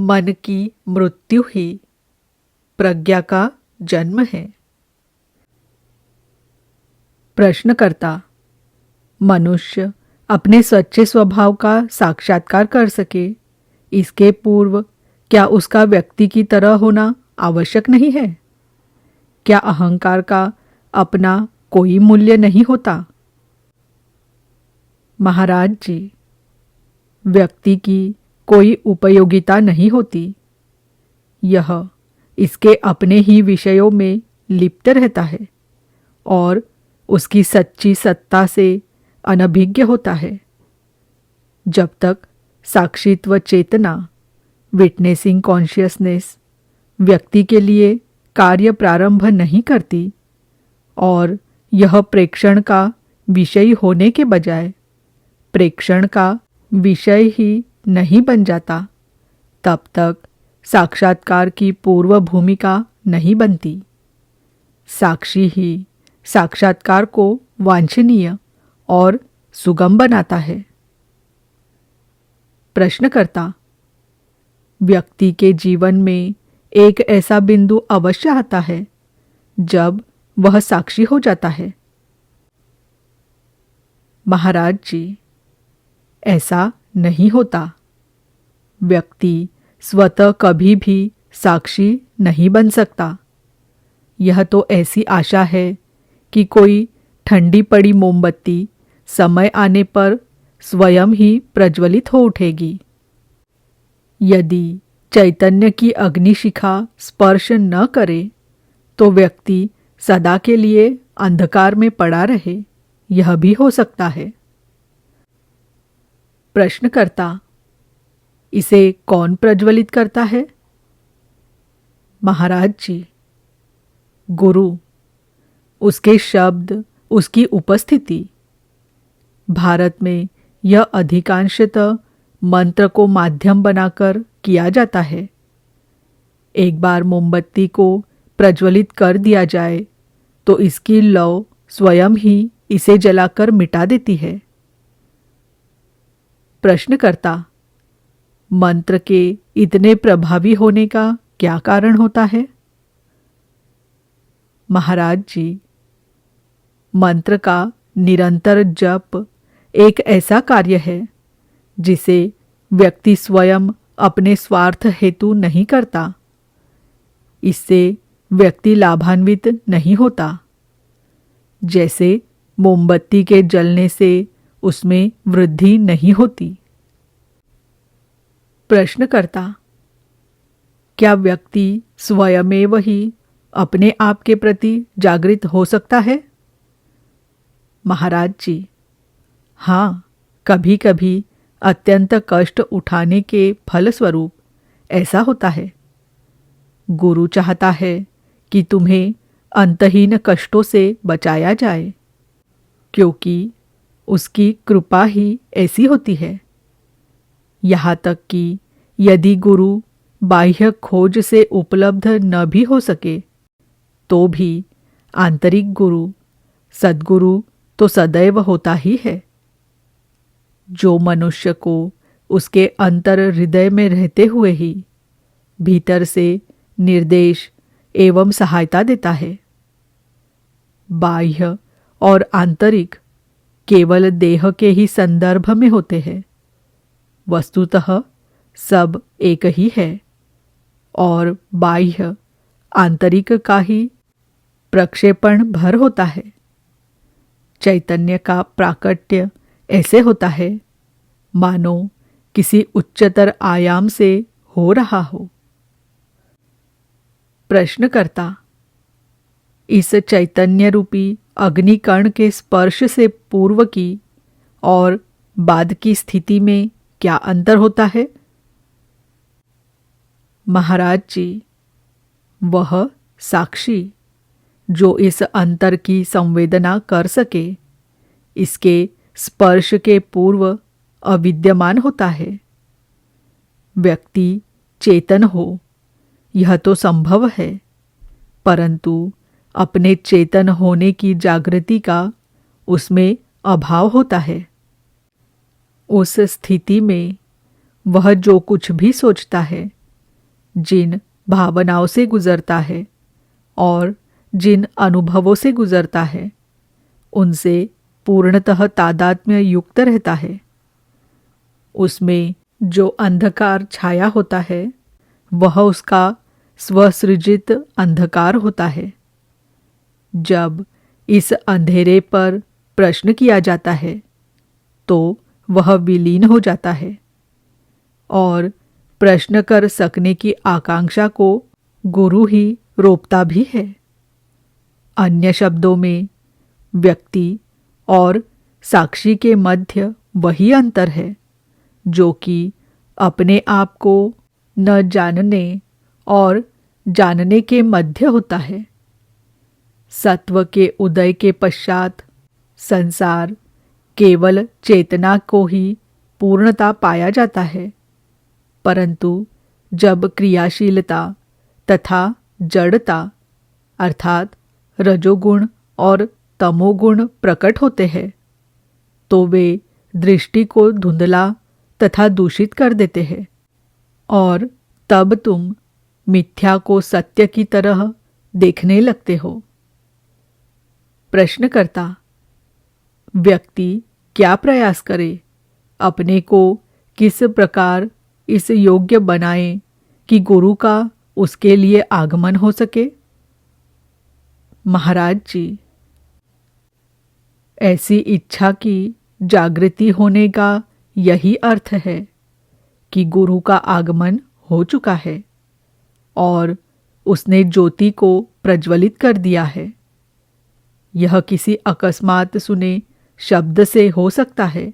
मन की मृत्यु ही प्रज्ञा का जन्म है। प्रश्नकर्ता, मनुष्य अपने सच्चे स्वभाव का साक्षात्कार कर सके, इसके पूर्व क्या उसका व्यक्ति की तरह होना आवश्यक नहीं है? क्या अहंकार का अपना कोई मूल्य नहीं होता? महाराज जी, व्यक्ति की कोई उपयोगिता नहीं होती। यह इसके अपने ही विषयों में लिप्त रहता है और उसकी सच्ची सत्ता से अनभिज्ञ होता है। जब तक साक्षित्व चेतना, विटनेसिंग कॉन्शियसनेस, व्यक्ति के लिए कार्य प्रारंभ नहीं करती और यह प्रेक्षण का विषय होने के बजाय प्रेक्षण का विषय ही नहीं बन जाता, तब तक साक्षात्कार की पूर्व भूमिका नहीं बनती। साक्षी ही साक्षात्कार को वांछनीय और सुगम बनाता है। प्रश्नकर्ता, व्यक्ति के जीवन में एक ऐसा बिंदु अवश्य आता है जब वह साक्षी हो जाता है। महाराज जी, ऐसा नहीं होता। व्यक्ति स्वतः कभी भी साक्षी नहीं बन सकता। यह तो ऐसी आशा है कि कोई ठंडी पड़ी मोमबत्ती समय आने पर स्वयं ही प्रज्वलित हो उठेगी। यदि चैतन्य की अग्निशिखा स्पर्श न करे तो व्यक्ति सदा के लिए अंधकार में पड़ा रहे, यह भी हो सकता है। प्रश्नकर्ता, इसे कौन प्रज्वलित करता है? महाराज जी, गुरु, उसके शब्द, उसकी उपस्थिति। भारत में यह अधिकांशतः मंत्र को माध्यम बनाकर किया जाता है। एक बार मोमबत्ती को प्रज्वलित कर दिया जाए तो इसकी लौ स्वयं ही इसे जलाकर मिटा देती है। प्रश्नकर्ता, मंत्र के इतने प्रभावी होने का क्या कारण होता है? महाराज जी, मंत्र का निरंतर जप एक ऐसा कार्य है जिसे व्यक्ति स्वयं अपने स्वार्थ हेतु नहीं करता। इससे व्यक्ति लाभान्वित नहीं होता। जैसे मोमबत्ती के जलने से उसमें वृद्धि नहीं होती। प्रश्नकर्ता, क्या व्यक्ति स्वयमेव ही अपने आप के प्रति जागृत हो सकता है? महाराज जी, हाँ, कभी कभी अत्यंत कष्ट उठाने के फलस्वरूप ऐसा होता है। गुरु चाहता है कि तुम्हें अंतहीन कष्टों से बचाया जाए, क्योंकि उसकी कृपा ही ऐसी होती है। यहाँ तक कि यदि गुरु बाह्य खोज से उपलब्ध न भी हो सके तो भी आंतरिक गुरु, सद्गुरु तो सदैव होता ही है। जो मनुष्य को उसके अंतर हृदय में रहते हुए ही भीतर से निर्देश एवं सहायता देता है। बाह्य और आंतरिक केवल देह के ही संदर्भ में होते हैं। वस्तुतः सब एक ही है और बाह्य आंतरिक का ही प्रक्षेपण भर होता है। चैतन्य का प्राकट्य ऐसे होता है मानो किसी उच्चतर आयाम से हो रहा हो। प्रश्नकर्ता, इस चैतन्य रूपी अग्निकण के स्पर्श से पूर्व की और बाद की स्थिति में क्या अंतर होता है? महाराज जी, वह साक्षी जो इस अंतर की संवेदना कर सके, इसके स्पर्श के पूर्व अविद्यमान होता है। व्यक्ति चेतन हो यह तो संभव है, परंतु अपने चेतन होने की जागृति का उसमें अभाव होता है। उस स्थिति में वह जो कुछ भी सोचता है जिन भावनाओं से गुजरता है और जिन अनुभवों से गुजरता है उनसे पूर्णतः तादात्म्य युक्त रहता है। उसमें जो अंधकार छाया होता है वह उसका स्वसृजित अंधकार होता है। जब इस अंधेरे पर प्रश्न किया जाता है तो वह विलीन हो जाता है और प्रश्न कर सकने की आकांक्षा को गुरु ही रोकता भी है। अन्य शब्दों में व्यक्ति और साक्षी के मध्य वही अंतर है जो कि अपने आप को न जानने और जानने के मध्य होता है। सत्व के उदय के पश्चात संसार केवल चेतना को ही पूर्णता पाया जाता है, परंतु जब क्रियाशीलता तथा जड़ता अर्थात रजोगुण और तमोगुण प्रकट होते हैं तो वे दृष्टि को धुंधला तथा दूषित कर देते हैं और तब तुम मिथ्या को सत्य की तरह देखने लगते हो। प्रश्नकर्ता: व्यक्ति क्या प्रयास करे, अपने को किस प्रकार इस योग्य बनाए कि गुरु का उसके लिए आगमन हो सके? महाराज जी, ऐसी इच्छा की जागृति होने का यही अर्थ है कि गुरु का आगमन हो चुका है और उसने ज्योति को प्रज्वलित कर दिया है। यह किसी अकस्मात सुने शब्द से हो सकता है,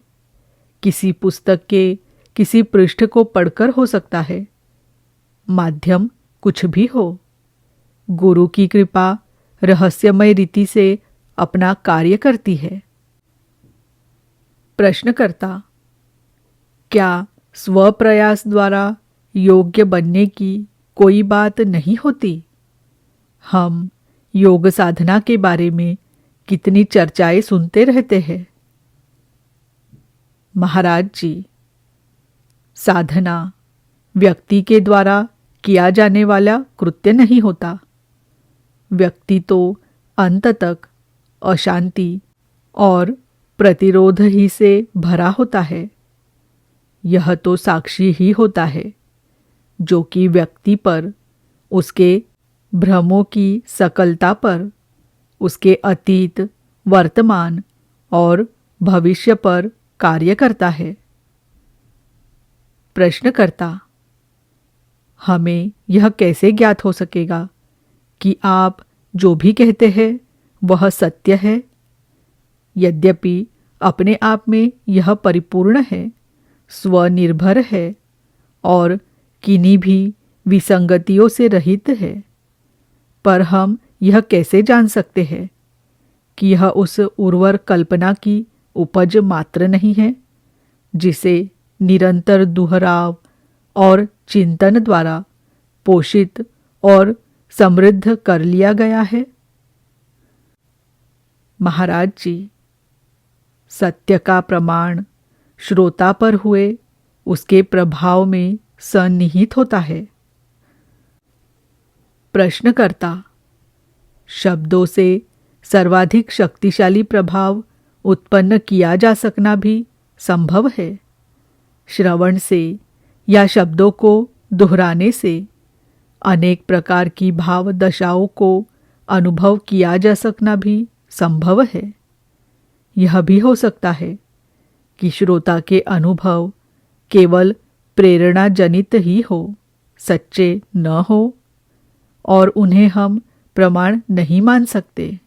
किसी पुस्तक के किसी पृष्ठ को पढ़कर हो सकता है, माध्यम कुछ भी हो। गुरु की कृपा रहस्यमय रीति से अपना कार्य करती है। प्रश्नकर्ता: क्या स्वप्रयास द्वारा योग्य बनने की कोई बात नहीं होती? हम योग साधना के बारे में कितनी चर्चाएं सुनते रहते हैं। महाराज जी, साधना व्यक्ति के द्वारा किया जाने वाला कृत्य नहीं होता। व्यक्ति तो अंत तक अशांति और प्रतिरोध ही से भरा होता है। यह तो साक्षी ही होता है जो कि व्यक्ति पर, उसके भ्रमों की सकलता पर, उसके अतीत, वर्तमान और भविष्य पर कार्य करता है। प्रश्नकर्ता: हमें यह कैसे ज्ञात हो सकेगा कि आप जो भी कहते हैं वह सत्य है? यद्यपि अपने आप में यह परिपूर्ण है, स्वनिर्भर है और किन्हीं भी विसंगतियों से रहित है, पर हम यह कैसे जान सकते हैं कि यह उस उर्वर कल्पना की उपज मात्र नहीं है जिसे निरंतर दोहराव और चिंतन द्वारा पोषित और समृद्ध कर लिया गया है? महाराज जी, सत्य का प्रमाण श्रोता पर हुए उसके प्रभाव में सन्निहित होता है। प्रश्नकर्ता: शब्दों से सर्वाधिक शक्तिशाली प्रभाव उत्पन्न किया जा सकना भी संभव है। श्रवण से या शब्दों को दोहराने से अनेक प्रकार की भाव दशाओं को अनुभव किया जा सकना भी संभव है। यह भी हो सकता है कि श्रोता के अनुभव केवल प्रेरणा जनित ही हो, सच्चे न हो और उन्हें हम प्रमाण नहीं मान सकते।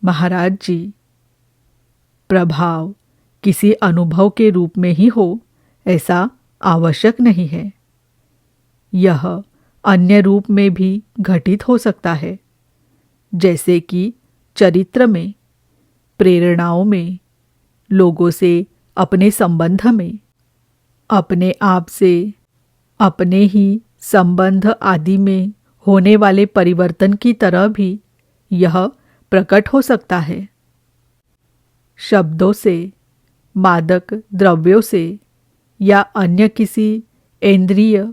महाराज जी, प्रभाव किसी अनुभव के रूप में ही हो ऐसा आवश्यक नहीं है। यह अन्य रूप में भी घटित हो सकता है, जैसे कि चरित्र में, प्रेरणाओं में, लोगों से अपने संबंध में, अपने आप से, अपने ही संबंध आदि में होने वाले परिवर्तन की तरह भी यह प्रकट हो सकता है। शब्दों से, मादक द्रव्यों से या अन्य किसी इंद्रिय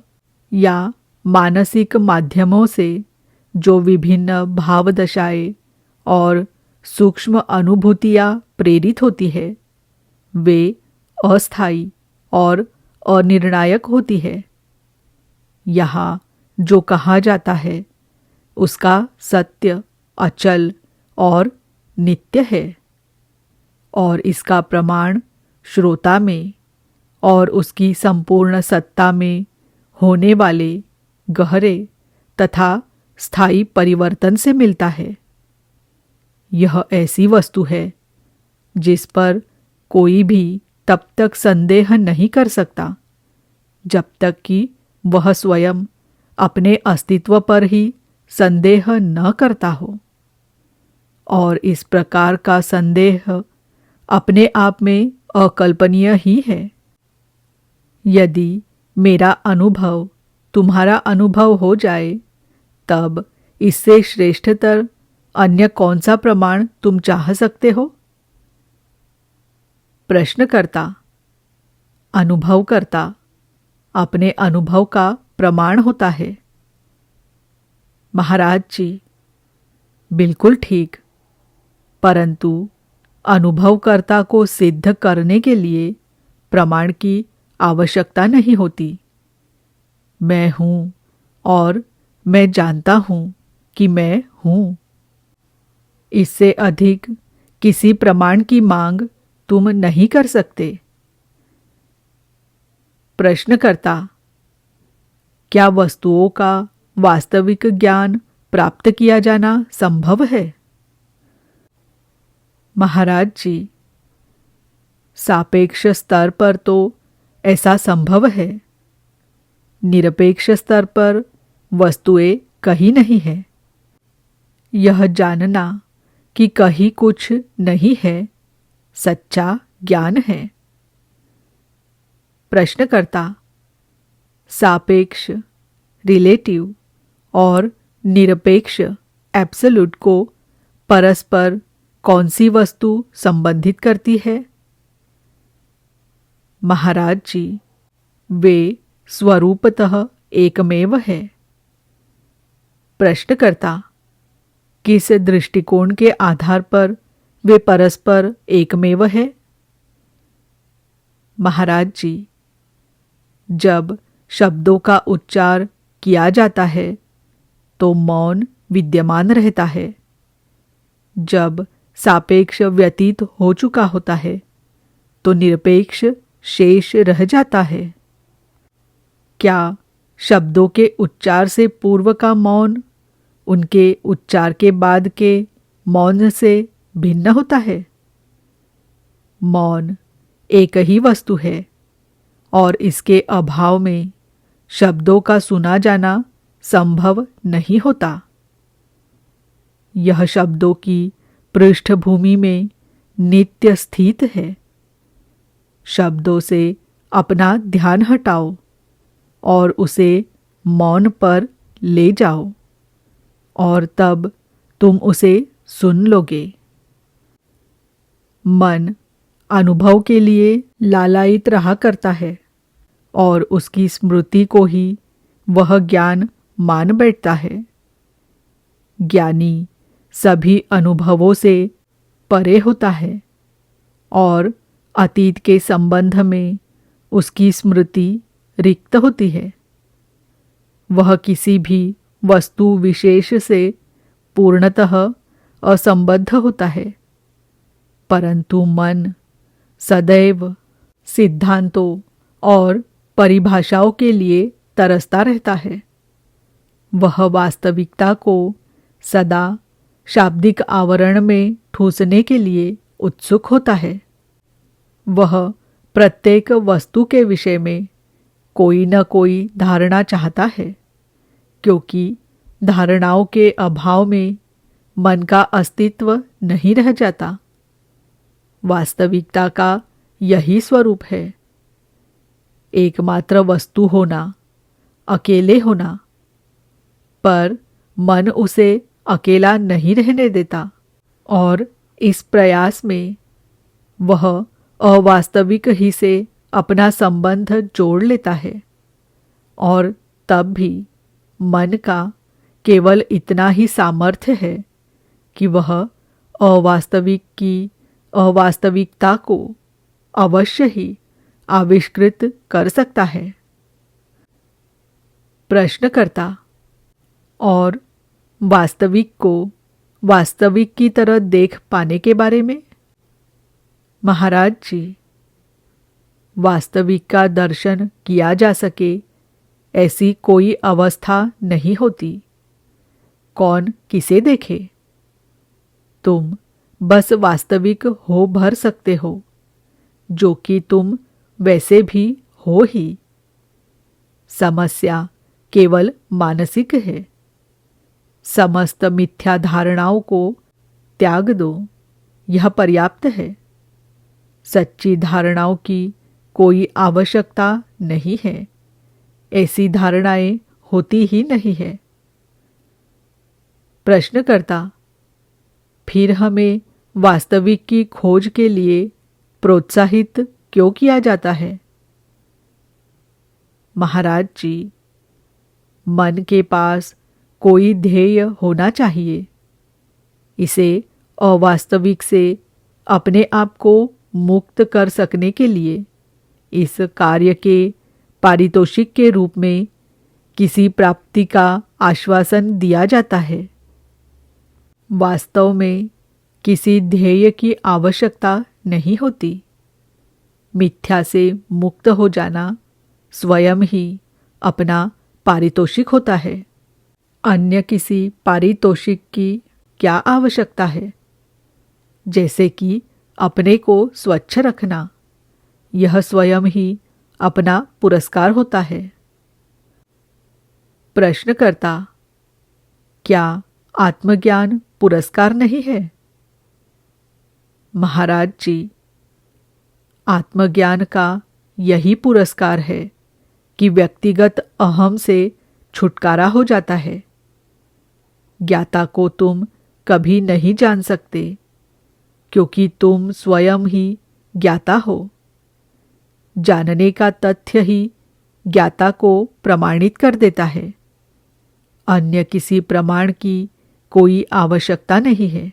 या मानसिक माध्यमों से जो विभिन्न भावदशाएं और सूक्ष्म अनुभूतियां प्रेरित होती है, वे अस्थायी और अनिर्णायक होती है। यहाँ जो कहा जाता है उसका सत्य अचल और नित्य है, और इसका प्रमाण श्रोता में और उसकी संपूर्ण सत्ता में होने वाले गहरे तथा स्थायी परिवर्तन से मिलता है। यह ऐसी वस्तु है जिस पर कोई भी तब तक संदेह नहीं कर सकता जब तक कि वह स्वयं अपने अस्तित्व पर ही संदेह न करता हो, और इस प्रकार का संदेह अपने आप में अकल्पनीय ही है। यदि मेरा अनुभव तुम्हारा अनुभव हो जाए, तब इससे श्रेष्ठतर अन्य कौन सा प्रमाण तुम चाह सकते हो? प्रश्नकर्ता: अनुभवकर्ता अपने अनुभव का प्रमाण होता है। महाराज जी: बिल्कुल ठीक, परंतु अनुभवकर्ता को सिद्ध करने के लिए प्रमाण की आवश्यकता नहीं होती। मैं हूँ और मैं जानता हूँ कि मैं हूँ। इससे अधिक किसी प्रमाण की मांग तुम नहीं कर सकते। प्रश्नकर्ता: क्या वस्तुओं का वास्तविक ज्ञान प्राप्त किया जाना संभव है? महाराज जी: सापेक्ष स्तर पर तो ऐसा संभव है। निरपेक्ष स्तर पर वस्तुएं कहीं नहीं है। यह जानना कि कहीं कुछ नहीं है सच्चा ज्ञान है। प्रश्नकर्ता: सापेक्ष रिलेटिव और निरपेक्ष एब्सोल्यूट को परस्पर कौन सी वस्तु संबंधित करती है? महाराज जी: वे स्वरूपतः एकमेव है। प्रश्नकर्ता: किस दृष्टिकोण के आधार पर वे परस्पर एकमेव है? महाराज जी: जब शब्दों का उच्चार किया जाता है तो मौन विद्यमान रहता है। जब सापेक्ष व्यतीत हो चुका होता है तो निरपेक्ष शेष रह जाता है। क्या शब्दों के उच्चार से पूर्व का मौन उनके उच्चार के बाद के मौन से भिन्न होता है? मौन एक ही वस्तु है और इसके अभाव में शब्दों का सुना जाना संभव नहीं होता। यह शब्दों की पृष्ठभूमि में नित्य स्थित है। शब्दों से अपना ध्यान हटाओ और उसे मौन पर ले जाओ, और तब तुम उसे सुन लोगे। मन अनुभव के लिए लालायित रहा करता है और उसकी स्मृति को ही वह ज्ञान मान बैठता है। ज्ञानी सभी अनुभवों से परे होता है और अतीत के संबंध में उसकी स्मृति रिक्त होती है। वह किसी भी वस्तु विशेष से पूर्णतः असंबद्ध होता है, परंतु मन सदैव सिद्धांतों और परिभाषाओं के लिए तरसता रहता है। वह वास्तविकता को सदा शाब्दिक आवरण में ठूंसने के लिए उत्सुक होता है। वह प्रत्येक वस्तु के विषय में कोई न कोई धारणा चाहता है, क्योंकि धारणाओं के अभाव में मन का अस्तित्व नहीं रह जाता। वास्तविकता का यही स्वरूप है। एकमात्र वस्तु होना, अकेले होना, पर मन उसे अकेला नहीं रहने देता और इस प्रयास में वह अवास्तविक ही से अपना संबंध जोड़ लेता है। और तब भी मन का केवल इतना ही सामर्थ्य है कि वह अवास्तविक की अवास्तविकता को अवश्य ही आविष्कृत कर सकता है। प्रश्नकर्ता, और वास्तविक को वास्तविक की तरह देख पाने के बारे में? महाराज जी, वास्तविक का दर्शन किया जा सके ऐसी कोई अवस्था नहीं होती। कौन किसे देखे? तुम बस वास्तविक हो भर सकते हो, जो कि तुम वैसे भी हो ही। समस्या केवल मानसिक है। समस्त मिथ्या धारणाओं को त्याग दो, यह पर्याप्त है। सच्ची धारणाओं की कोई आवश्यकता नहीं है। ऐसी धारणाएं होती ही नहीं है। प्रश्नकर्ता, फिर हमें वास्तविक की खोज के लिए प्रोत्साहित क्यों किया जाता है? महाराज जी, मन के पास कोई ध्येय होना चाहिए। इसे अवास्तविक से अपने आप को मुक्त कर सकने के लिए इस कार्य के पारितोषिक के रूप में किसी प्राप्ति का आश्वासन दिया जाता है। वास्तव में किसी ध्येय की आवश्यकता नहीं होती। मिथ्या से मुक्त हो जाना स्वयं ही अपना पारितोषिक होता है। अन्य किसी पारितोषिक की क्या आवश्यकता है? जैसे कि अपने को स्वच्छ रखना, यह स्वयं ही अपना पुरस्कार होता है। प्रश्नकर्ता, क्या आत्मज्ञान पुरस्कार नहीं है? महाराज जी, आत्मज्ञान का यही पुरस्कार है कि व्यक्तिगत अहम से छुटकारा हो जाता है। ज्ञाता को तुम कभी नहीं जान सकते, क्योंकि तुम स्वयं ही ज्ञाता हो। जानने का तथ्य ही ज्ञाता को प्रमाणित कर देता है। अन्य किसी प्रमाण की कोई आवश्यकता नहीं है।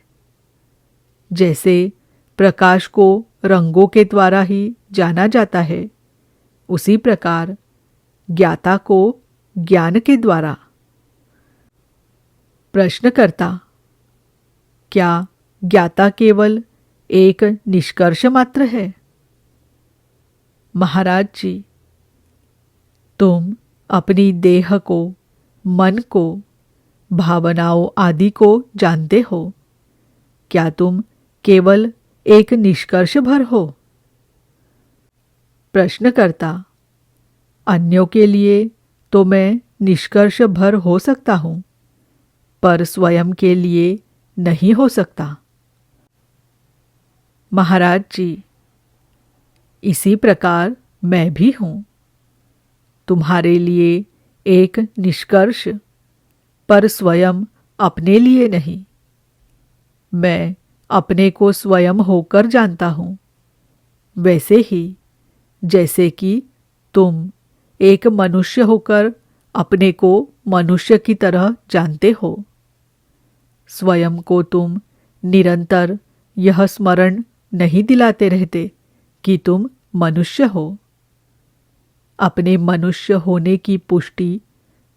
जैसे प्रकाश को रंगों के द्वारा ही जाना जाता है, उसी प्रकार ज्ञाता को ज्ञान के द्वारा। प्रश्नकर्ता, क्या ज्ञाता केवल एक निष्कर्ष मात्र है? महाराज जी, तुम अपनी देह को, मन को, भावनाओं आदि को जानते हो। क्या तुम केवल एक निष्कर्ष भर हो? प्रश्नकर्ता, अन्यों के लिए तो मैं निष्कर्ष भर हो सकता हूँ, पर स्वयं के लिए नहीं हो सकता। महाराज जी, इसी प्रकार मैं भी हूँ। तुम्हारे लिए एक निष्कर्ष, पर स्वयं अपने लिए नहीं। मैं अपने को स्वयं होकर जानता हूँ, वैसे ही जैसे कि तुम एक मनुष्य होकर अपने को मनुष्य की तरह जानते हो। स्वयं को तुम निरंतर यह स्मरण नहीं दिलाते रहते कि तुम मनुष्य हो। अपने मनुष्य होने की पुष्टि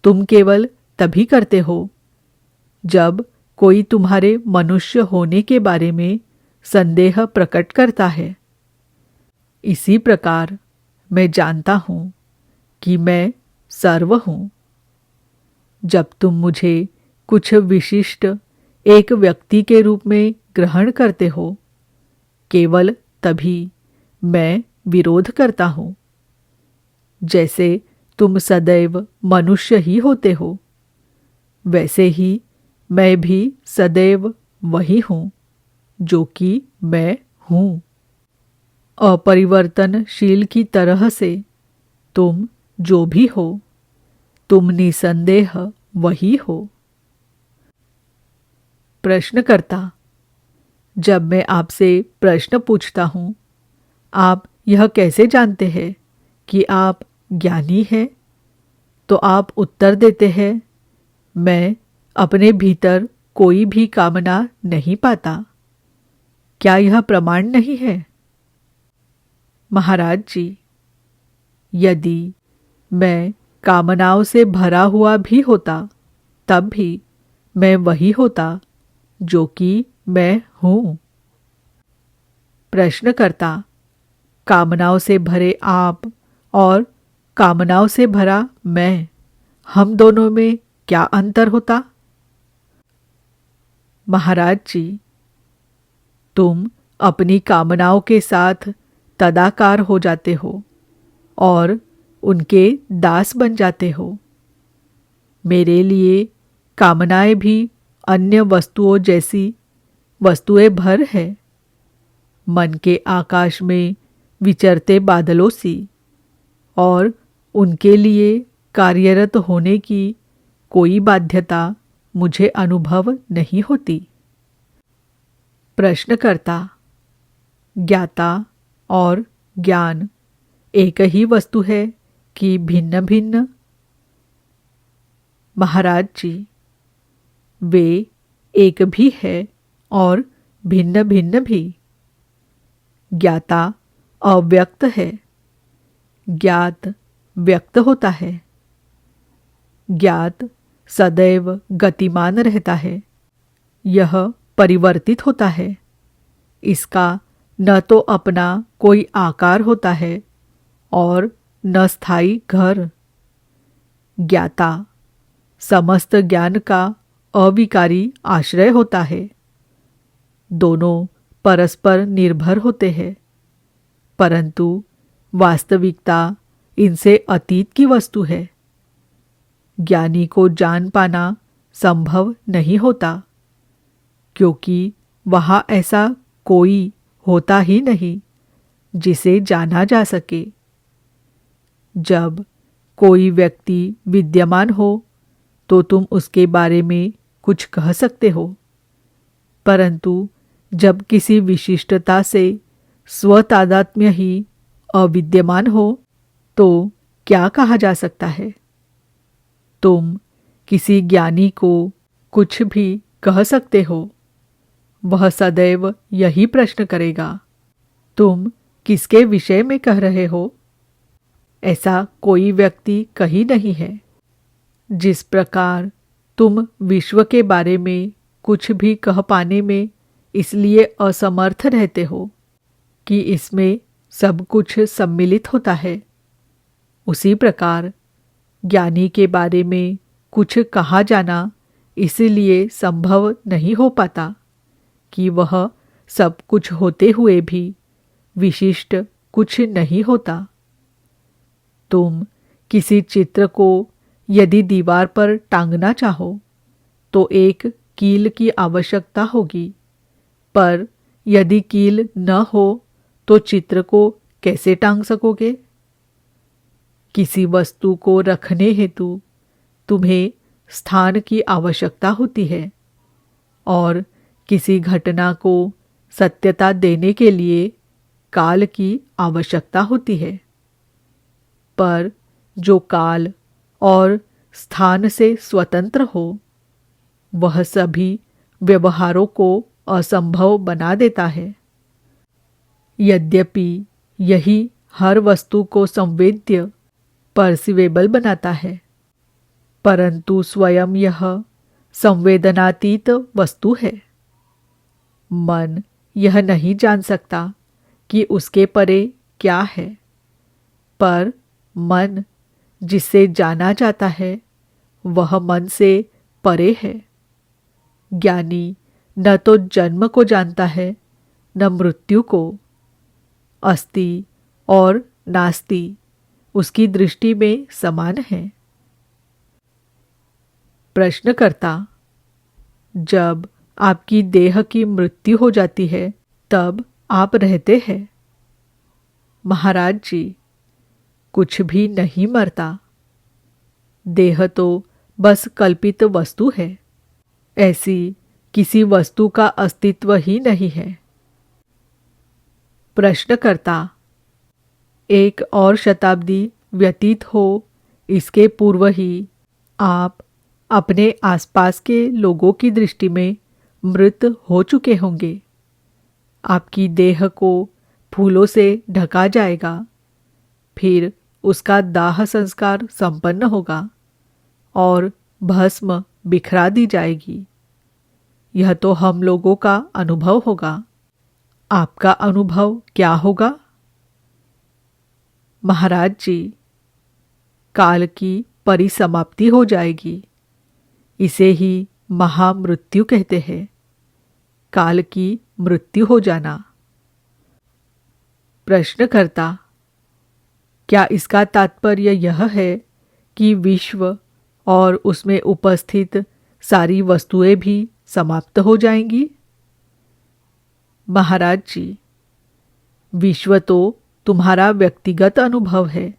तुम केवल तभी करते हो जब कोई तुम्हारे मनुष्य होने के बारे में संदेह प्रकट करता है। इसी प्रकार मैं जानता हूँ कि मैं सर्व हूँ। जब तुम मुझे कुछ विशिष्ट एक व्यक्ति के रूप में ग्रहण करते हो, केवल तभी मैं विरोध करता हूँ। जैसे तुम सदैव मनुष्य ही होते हो, वैसे ही मैं भी सदैव वही हूँ जो कि मैं हूँ। अपरिवर्तनशील की तरह से तुम जो भी हो, तुम निसंदेह वही हो। प्रश्नकर्ता, जब मैं आपसे प्रश्न पूछता हूँ, आप यह कैसे जानते हैं कि आप ज्ञानी हैं? तो आप उत्तर देते हैं, मैं अपने भीतर कोई भी कामना नहीं पाता। क्या यह प्रमाण नहीं है? महाराज जी, यदि मैं कामनाओं से भरा हुआ भी होता तब भी मैं वही होता जो कि मैं हूँ। प्रश्नकर्ता, कामनाओं से भरे आप और कामनाओं से भरा मैं, हम दोनों में क्या अंतर होता? महाराज जी, तुम अपनी कामनाओं के साथ तदाकार हो जाते हो और उनके दास बन जाते हो। मेरे लिए कामनाएं भी अन्य वस्तुओं जैसी वस्तुएं भर है, मन के आकाश में विचरते बादलों सी, और उनके लिए कार्यरत होने की कोई बाध्यता मुझे अनुभव नहीं होती। प्रश्नकर्ता, ज्ञाता और ज्ञान एक ही वस्तु है कि भिन्न भिन्न? महाराज जी, वे एक भी है और भिन्न भिन्न भी। ज्ञाता अव्यक्त है, ज्ञात व्यक्त होता है। ज्ञात सदैव गतिमान रहता है, यह परिवर्तित होता है। इसका न तो अपना कोई आकार होता है और न स्थायी घर। ज्ञाता समस्त ज्ञान का अविकारी आश्रय होता है। दोनों परस्पर निर्भर होते हैं, परंतु वास्तविकता इनसे अतीत की वस्तु है। ज्ञानी को जान पाना संभव नहीं होता, क्योंकि वहाँ ऐसा कोई होता ही नहीं जिसे जाना जा सके। जब कोई व्यक्ति विद्यमान हो तो तुम उसके बारे में कुछ कह सकते हो, परंतु जब किसी विशिष्टता से स्वतादात्म्य ही अविद्यमान हो तो क्या कहा जा सकता है? तुम किसी ज्ञानी को कुछ भी कह सकते हो, वह सदैव यही प्रश्न करेगा, तुम किसके विषय में कह रहे हो? ऐसा कोई व्यक्ति कहीं नहीं है। जिस प्रकार तुम विश्व के बारे में कुछ भी कह पाने में इसलिए असमर्थ रहते हो कि इसमें सब कुछ सम्मिलित होता है, उसी प्रकार ज्ञानी के बारे में कुछ कहा जाना इसलिए संभव नहीं हो पाता कि वह सब कुछ होते हुए भी विशिष्ट कुछ नहीं होता। तुम किसी चित्र को यदि दीवार पर टांगना चाहो तो एक कील की आवश्यकता होगी, पर यदि कील न हो तो चित्र को कैसे टांग सकोगे? किसी वस्तु को रखने हेतु तुम्हें स्थान की आवश्यकता होती है और किसी घटना को सत्यता देने के लिए काल की आवश्यकता होती है, पर जो काल और स्थान से स्वतंत्र हो वह सभी व्यवहारों को असंभव बना देता है। यद्यपि यही हर वस्तु को संवेद्य परसिवेबल बनाता है, परंतु स्वयं यह संवेदनातीत वस्तु है। मन यह नहीं जान सकता कि उसके परे क्या है, पर मन जिसे जाना जाता है वह मन से परे है। ज्ञानी न तो जन्म को जानता है न मृत्यु को। अस्ति और नास्ति उसकी दृष्टि में समान है। प्रश्नकर्ता, जब आपकी देह की मृत्यु हो जाती है तब आप रहते हैं? महाराज जी, कुछ भी नहीं मरता। देह तो बस कल्पित वस्तु है, ऐसी किसी वस्तु का अस्तित्व ही नहीं है। प्रश्नकर्ता, एक और शताब्दी व्यतीत हो इसके पूर्व ही आप अपने आसपास के लोगों की दृष्टि में मृत हो चुके होंगे। आपकी देह को फूलों से ढका जाएगा, फिर उसका दाह संस्कार संपन्न होगा और भस्म बिखरा दी जाएगी। यह तो हम लोगों का अनुभव होगा। आपका अनुभव क्या होगा? महाराज जी, काल की परिसमाप्ति हो जाएगी। इसे ही महामृत्यु कहते हैं, काल की मृत्यु हो जाना। प्रश्नकर्ता, क्या इसका तात्पर्य यह है कि विश्व और उसमें उपस्थित सारी वस्तुएं भी समाप्त हो जाएंगी? महाराज जी, विश्व तो तुम्हारा व्यक्तिगत अनुभव है,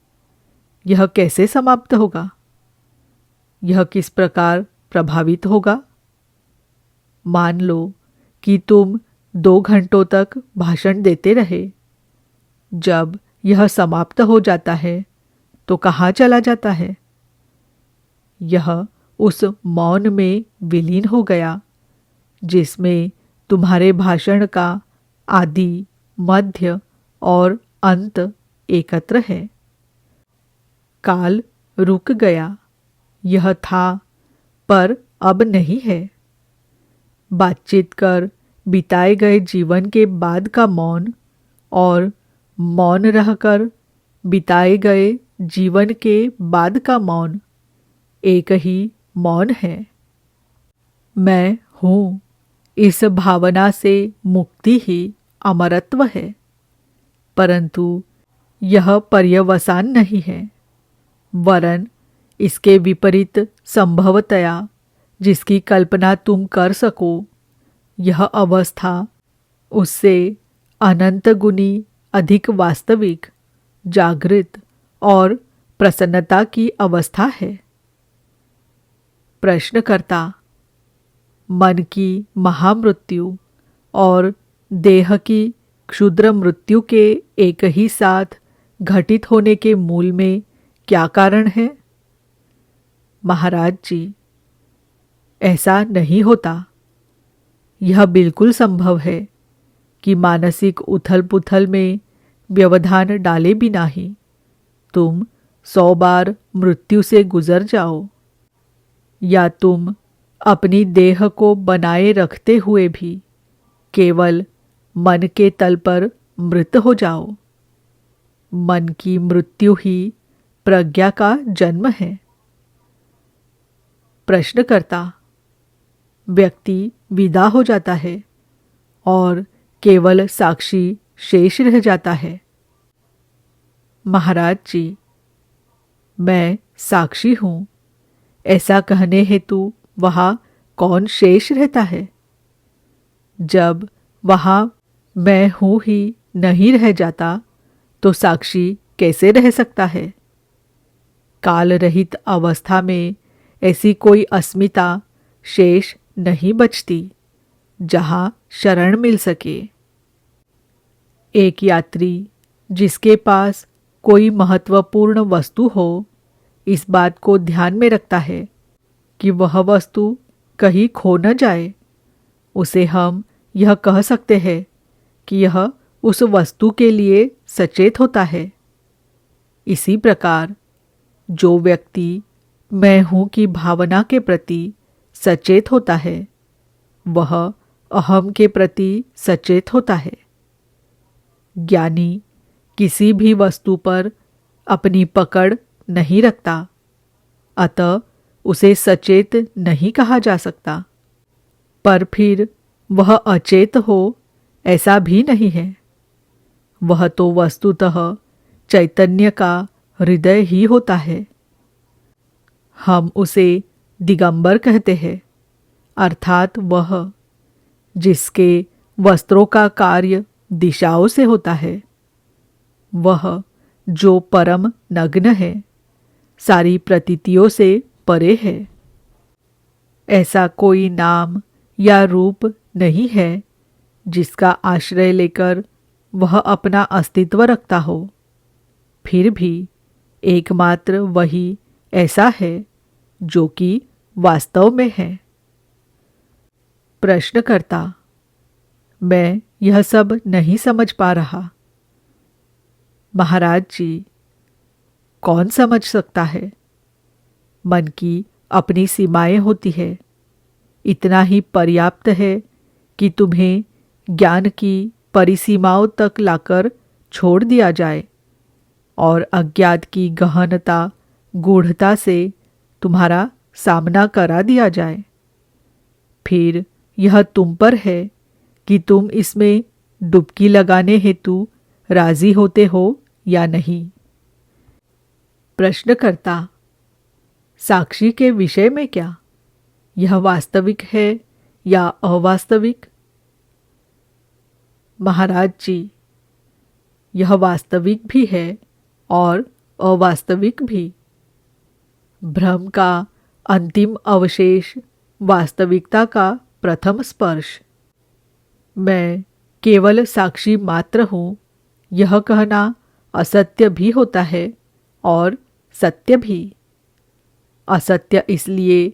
यह कैसे समाप्त होगा? यह किस प्रकार प्रभावित होगा? मान लो कि तुम 2 घंटों तक भाषण देते रहे। जब यह समाप्त हो जाता है तो कहाँ चला जाता है? यह उस मौन में विलीन हो गया जिसमें तुम्हारे भाषण का आदि, मध्य और अंत एकत्र है। काल रुक गया, यह था पर अब नहीं है। बातचीत कर बिताए गए जीवन के बाद का मौन और मौन रहकर बिताए गए जीवन के बाद का मौन एक ही मौन है। मैं हूँ, इस भावना से मुक्ति ही अमरत्व है, परंतु यह पर्यवसान नहीं है, वरन इसके विपरीत संभवतया जिसकी कल्पना तुम कर सको, यह अवस्था उससे अनंत गुनी अधिक वास्तविक, जागृत और प्रसन्नता की अवस्था है। प्रश्नकर्ता, मन की महामृत्यु और देह की क्षुद्र मृत्यु के एक ही साथ घटित होने के मूल में क्या कारण है? महाराज जी, ऐसा नहीं होता। यह बिल्कुल संभव है कि मानसिक उथल पुथल में व्यवधान डाले बिना ही तुम 100 बार मृत्यु से गुजर जाओ, या तुम अपनी देह को बनाए रखते हुए भी केवल मन के तल पर मृत हो जाओ। मन की मृत्यु ही प्रज्ञा का जन्म है। प्रश्नकर्ता, व्यक्ति विदा हो जाता है और केवल साक्षी शेष रह जाता है। महाराज जी, मैं साक्षी हूँ, ऐसा कहने हेतु वहाँ कौन शेष रहता है? जब वहाँ मैं हूँ ही नहीं रह जाता तो साक्षी कैसे रह सकता है? काल रहित अवस्था में ऐसी कोई अस्मिता शेष नहीं बचती जहाँ शरण मिल सके। एक यात्री जिसके पास कोई महत्वपूर्ण वस्तु हो, इस बात को ध्यान में रखता है कि वह वस्तु कहीं खो न जाए। उसे हम यह कह सकते हैं कि यह उस वस्तु के लिए सचेत होता है। इसी प्रकार जो व्यक्ति मैं हूँ की भावना के प्रति सचेत होता है, वह अहम के प्रति सचेत होता है। ज्ञानी किसी भी वस्तु पर अपनी पकड़ नहीं रखता, अतः उसे सचेत नहीं कहा जा सकता। पर फिर वह अचेत हो ऐसा भी नहीं है। वह तो वस्तुतः चैतन्य का हृदय ही होता है। हम उसे दिगंबर कहते हैं, अर्थात वह जिसके वस्त्रों का कार्य दिशाओं से होता है, वह जो परम नग्न है, सारी प्रतीतियों से परे है। ऐसा कोई नाम या रूप नहीं है जिसका आश्रय लेकर वह अपना अस्तित्व रखता हो। फिर भी एकमात्र वही ऐसा है जो कि वास्तव में है। प्रश्नकर्ता, मैं यह सब नहीं समझ पा रहा। महाराज जी, कौन समझ सकता है? मन की अपनी सीमाएं होती है। इतना ही पर्याप्त है कि तुम्हें ज्ञान की परिसीमाओं तक लाकर छोड़ दिया जाए और अज्ञात की गहनता गूढ़ता से तुम्हारा सामना करा दिया जाए। फिर यह तुम पर है कि तुम इसमें डुबकी लगाने हेतु राजी होते हो या नहीं। प्रश्नकर्ता, साक्षी के विषय में क्या? यह वास्तविक है या अवास्तविक? महाराज जी, यह वास्तविक भी है और अवास्तविक भी। भ्रम का अंतिम अवशेष वास्तविकता का प्रथम स्पर्श। मैं केवल साक्षी मात्र हूँ, यह कहना असत्य भी होता है और सत्य भी। असत्य इसलिए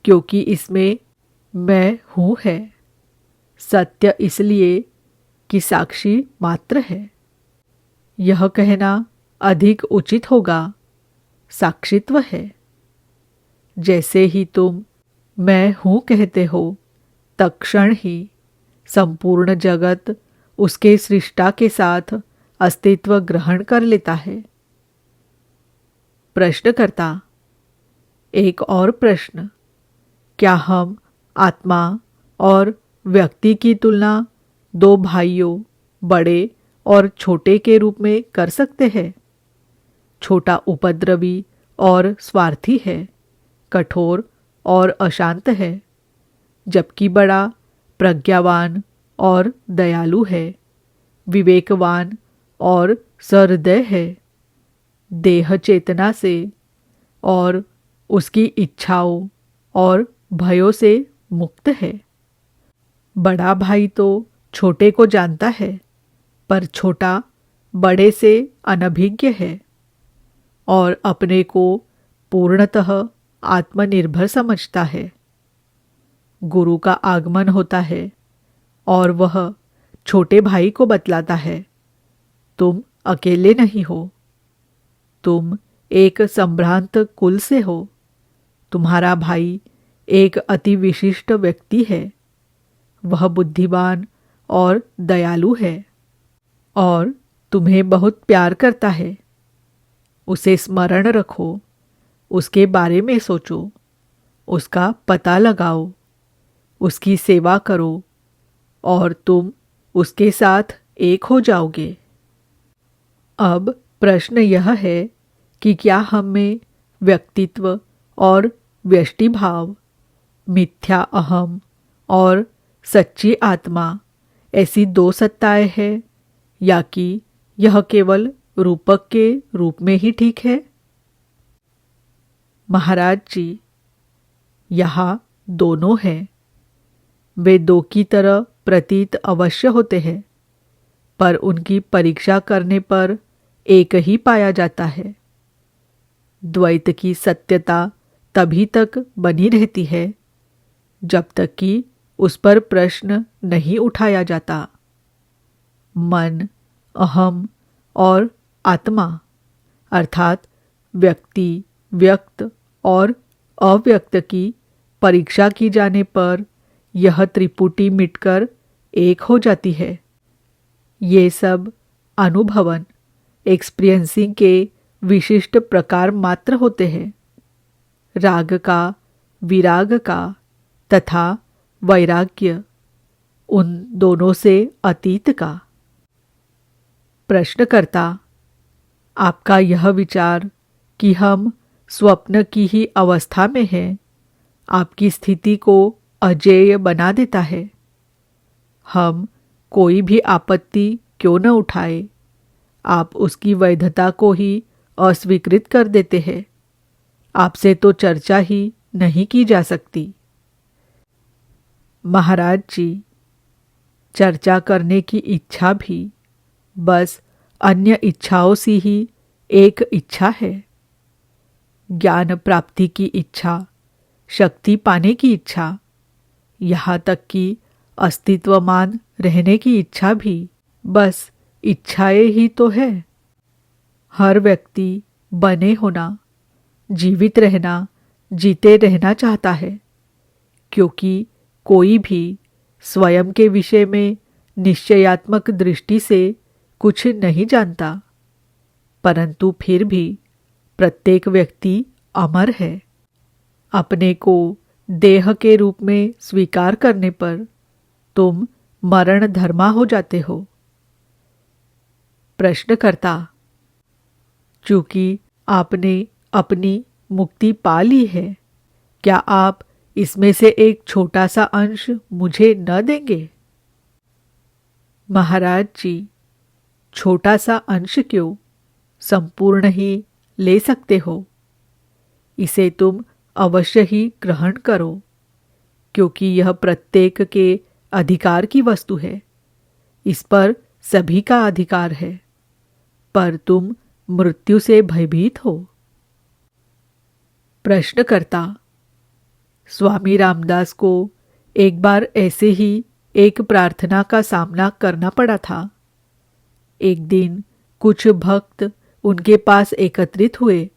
क्योंकि इसमें मैं हूँ है। सत्य इसलिए कि साक्षी मात्र है। यह कहना अधिक उचित होगा, साक्षित्व है। जैसे ही तुम मैं हूँ कहते हो, तत्क्षण ही संपूर्ण जगत उसके सृष्टा के साथ अस्तित्व ग्रहण कर लेता है। प्रश्नकर्ता, एक और प्रश्न। क्या हम आत्मा और व्यक्ति की तुलना दो भाइयों, बड़े और छोटे के रूप में कर सकते हैं? छोटा उपद्रवी और स्वार्थी है, कठोर और अशांत है, जबकि बड़ा प्रज्ञावान और दयालु है, विवेकवान और सहृदय है, देह चेतना से और उसकी इच्छाओं और भयों से मुक्त है। बड़ा भाई तो छोटे को जानता है, पर छोटा बड़े से अनभिज्ञ है और अपने को पूर्णतः आत्मनिर्भर समझता है। गुरु का आगमन होता है और वह छोटे भाई को बतलाता है, तुम अकेले नहीं हो, तुम एक संभ्रांत कुल से हो। तुम्हारा भाई एक अति विशिष्ट व्यक्ति है। वह बुद्धिमान और दयालु है और तुम्हें बहुत प्यार करता है। उसे स्मरण रखो, उसके बारे में सोचो, उसका पता लगाओ, उसकी सेवा करो और तुम उसके साथ एक हो जाओगे। अब प्रश्न यह है कि क्या हम में व्यक्तित्व और व्यष्टिभाव, मिथ्या अहम और सच्ची आत्मा, ऐसी दो सत्ताएं हैं, या कि यह केवल रूपक के रूप में ही ठीक है? महाराज जी, यहाँ दोनों हैं। वे दो की तरह प्रतीत अवश्य होते हैं, पर उनकी परीक्षा करने पर एक ही पाया जाता है। द्वैत की सत्यता तभी तक बनी रहती है जब तक कि उस पर प्रश्न नहीं उठाया जाता। मन, अहम और आत्मा अर्थात व्यक्ति, व्यक्त और अव्यक्त की परीक्षा की जाने पर यह त्रिपुटी मिटकर एक हो जाती है। ये सब अनुभवन, एक्सपीरियंसिंग के विशिष्ट प्रकार मात्र होते हैं। राग का, विराग का तथा वैराग्य, उन दोनों से अतीत का। प्रश्नकर्ता, आपका यह विचार कि हम स्वप्न की ही अवस्था में हैं, आपकी स्थिति को अजेय बना देता है। हम कोई भी आपत्ति क्यों न उठाए, आप उसकी वैधता को ही अस्वीकृत कर देते हैं। आपसे तो चर्चा ही नहीं की जा सकती। महाराज जी, चर्चा करने की इच्छा भी बस अन्य इच्छाओं सी ही एक इच्छा है। ज्ञान प्राप्ति की इच्छा, शक्ति पाने की इच्छा, यहाँ तक कि अस्तित्वमान रहने की इच्छा भी बस इच्छाएं ही तो है। हर व्यक्ति बने होना, जीवित रहना, जीते रहना चाहता है, क्योंकि कोई भी स्वयं के विषय में निश्चयात्मक दृष्टि से कुछ नहीं जानता। परंतु फिर भी प्रत्येक व्यक्ति अमर है। अपने को देह के रूप में स्वीकार करने पर तुम मरण धर्मा हो जाते हो। प्रश्नकर्ता: चूंकि आपने अपनी मुक्ति पा ली है, क्या आप इसमें से एक छोटा सा अंश मुझे न देंगे? महाराज जी, छोटा सा अंश क्यों, संपूर्ण ही ले सकते हो। इसे तुम अवश्य ही ग्रहण करो, क्योंकि यह प्रत्येक के अधिकार की वस्तु है। इस पर सभी का अधिकार है, पर तुम मृत्यु से भयभीत हो। प्रश्नकर्ता: स्वामी रामदास को एक बार ऐसे ही एक प्रार्थना का सामना करना पड़ा था। एक दिन कुछ भक्त उनके पास एकत्रित हुए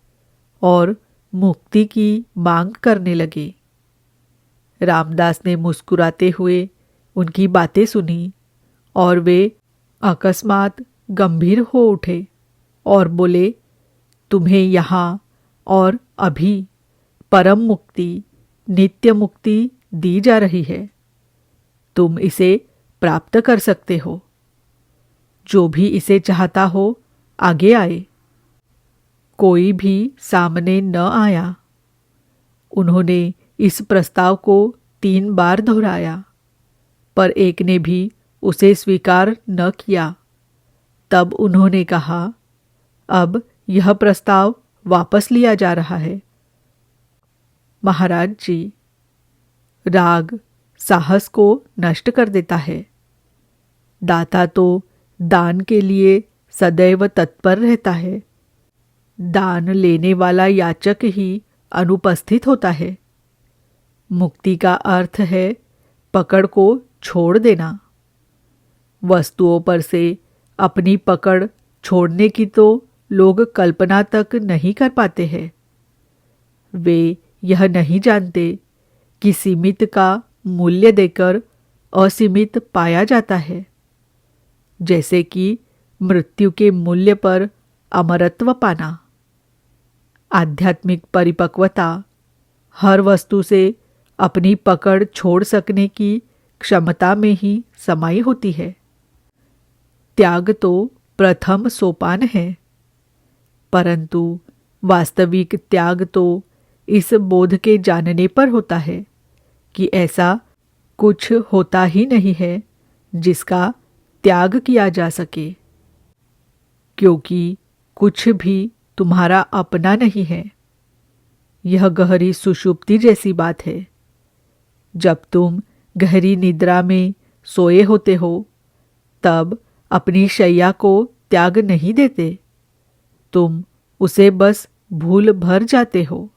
और मुक्ति की मांग करने लगे। रामदास ने मुस्कुराते हुए उनकी बातें सुनी और वे अकस्मात गंभीर हो उठे और बोले, तुम्हें यहाँ और अभी परम मुक्ति, नित्य मुक्ति दी जा रही है। तुम इसे प्राप्त कर सकते हो। जो भी इसे चाहता हो आगे आए। कोई भी सामने न आया। उन्होंने इस प्रस्ताव को 3 बार दोहराया, पर एक ने भी उसे स्वीकार न किया। तब उन्होंने कहा, अब यह प्रस्ताव वापस लिया जा रहा है। महाराज जी, राग साहस को नष्ट कर देता है। दाता तो दान के लिए सदैव तत्पर रहता है। दान लेने वाला याचक ही अनुपस्थित होता है। मुक्ति का अर्थ है पकड़ को छोड़ देना। वस्तुओं पर से अपनी पकड़ छोड़ने की तो लोग कल्पना तक नहीं कर पाते हैं। वे यह नहीं जानते कि सीमित का मूल्य देकर असीमित पाया जाता है, जैसे कि मृत्यु के मूल्य पर अमरत्व पाना। आध्यात्मिक परिपक्वता हर वस्तु से अपनी पकड़ छोड़ सकने की क्षमता में ही समाई होती है। त्याग तो प्रथम सोपान है, परंतु वास्तविक त्याग तो इस बोध के जानने पर होता है कि ऐसा कुछ होता ही नहीं है जिसका त्याग किया जा सके, क्योंकि कुछ भी तुम्हारा अपना नहीं है। यह गहरी सुषुप्ति जैसी बात है। जब तुम गहरी निद्रा में सोए होते हो, तब अपनी शैया को त्याग नहीं देते, तुम उसे बस भूल भर जाते हो।